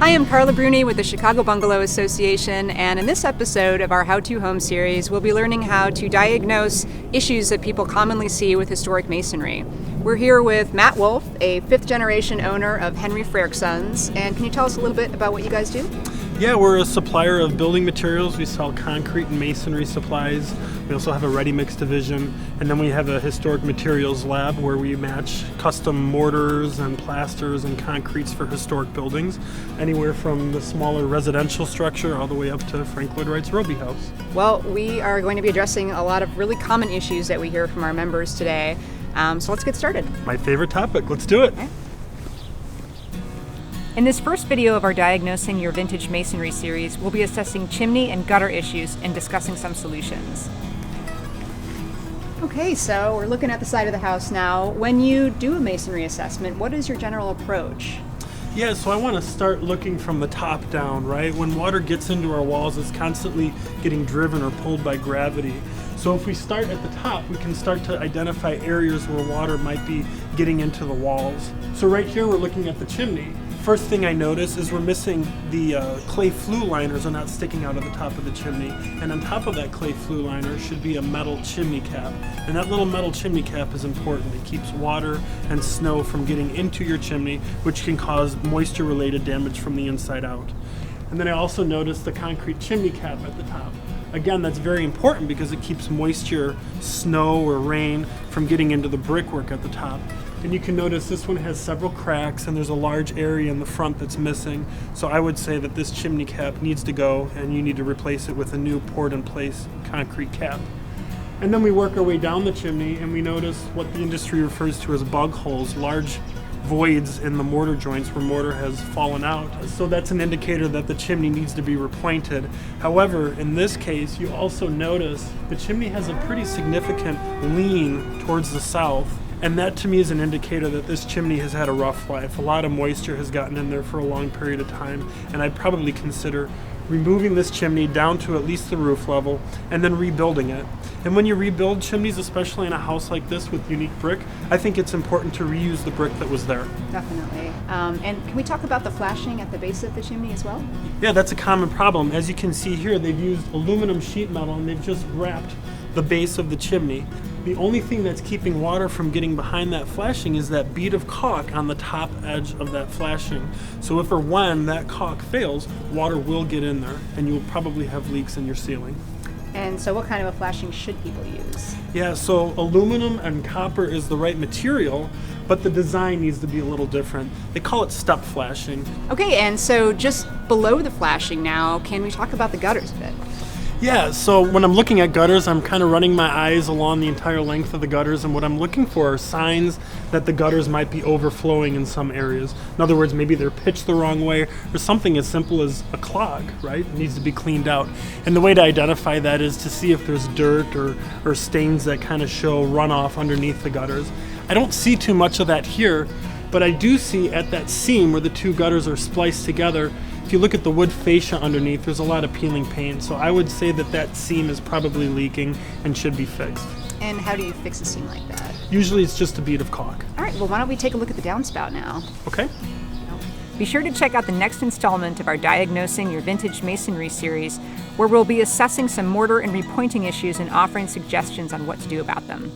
Hi, I'm Carla with the Chicago Bungalow Association, and in this episode of our How To Home series, we'll be learning how to diagnose issues that people commonly see with historic masonry. We're here with Matt Wolf, a fifth-generation owner of Henry Frerk Sons, and can you tell us a little bit about what you guys do? Yeah, we're a supplier of building materials. We sell concrete and masonry supplies. We also have a ready-mix division, and then we have a historic materials lab where we match custom mortars and plasters and concretes for historic buildings, anywhere from the smaller residential structure all the way up to Frank Lloyd Wright's Roby House. Well, we are going to be addressing a lot of really common issues that we hear from our members today. So let's get started. My favorite topic. Let's do it. Okay. In this first video of our Diagnosing Your Vintage Masonry series, we'll be assessing chimney and gutter issues and discussing some solutions. Okay, so we're looking at the side of the house now. When you do a masonry assessment, what is your general approach? Yeah, so I want to start looking from the top down, right? When water gets into our walls, it's constantly getting driven or pulled by gravity. So if we start at the top, we can start to identify areas where water might be getting into the walls. So right here, we're looking at the chimney. First thing I notice is we're missing the clay flue liners are not sticking out of the top of the chimney. And on top of that clay flue liner should be a metal chimney cap. And that little metal chimney cap is important. It keeps water and snow from getting into your chimney, which can cause moisture-related damage from the inside out. And then I also notice the concrete chimney cap at the top. Again, that's very important because it keeps moisture, snow, or rain from getting into the brickwork at the top. And you can notice this one has several cracks and there's a large area in the front that's missing. So I would say that this chimney cap needs to go and you need to replace it with a new poured-in-place concrete cap. And then we work our way down the chimney and we notice what the industry refers to as bug holes, large voids in the mortar joints where mortar has fallen out. So that's an indicator that the chimney needs to be repointed. However, in this case, you also notice the chimney has a pretty significant lean towards the south. And that to me is an indicator that this chimney has had a rough life. A lot of moisture has gotten in there for a long period of time, and I'd probably consider removing this chimney down to at least the roof level and then rebuilding it. And when you rebuild chimneys, especially in a house like this with unique brick, I think it's important to reuse the brick that was there. Definitely. And can we talk about the flashing at the base of the chimney as well? Yeah, that's a common problem. As you can see here, they've used aluminum sheet metal and they've just wrapped the base of the chimney. The only thing that's keeping water from getting behind that flashing is that bead of caulk on the top edge of that flashing. So if or when that caulk fails, water will get in there and you'll probably have leaks in your ceiling. And so what kind of a flashing should people use? Yeah, so aluminum and copper is the right material, but the design needs to be a little different. They call it step flashing. Okay, and so just below the flashing now, can we talk about the gutters a bit? Yeah, so when I'm looking at gutters, I'm kind of running my eyes along the entire length of the gutters, and what I'm looking for are signs that the gutters might be overflowing in some areas. In other words, maybe they're pitched the wrong way, or something as simple as a clog, right? It needs to be cleaned out. And the way to identify that is to see if there's dirt or stains that kind of show runoff underneath the gutters. I don't see too much of that here, but I do see at that seam where the two gutters are spliced together, if you look at the wood fascia underneath, there's a lot of peeling paint. So I would say that that seam is probably leaking and should be fixed. And how do you fix a seam like that? Usually it's just a bead of caulk. All right, well, why don't we take a look at the downspout now? Okay. Be sure to check out the next installment of our Diagnosing Your Vintage Masonry series, where we'll be assessing some mortar and repointing issues and offering suggestions on what to do about them.